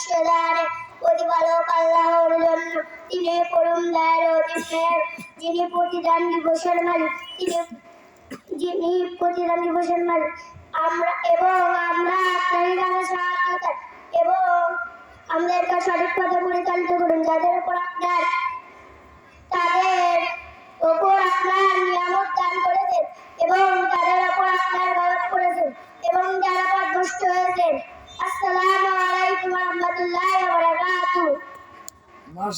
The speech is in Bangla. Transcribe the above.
বিশ্বদানে প্রতিপালক আল্লাহর জন্য, তিনি পরম দয়ালু, যিনি প্রতিদান দিবসের মালিক, যিনি প্রতিদান দিবসের মালিক। আমরা আপনারই কাছে সাহায্য চাই এবং আমাদেরকে সঠিক পথে পরিচালিত করুন। যাদের উপর আপনার নিয়ামত দান করেছেন এবং তাদের উপর আপনার গজব করেছেন এবং যারা পথভ্রষ্ট হয়েছেন। আসসালামু আলাইকুম ওয়া রাহমাতুল্লাহি ওয়া বারাকাতুহু।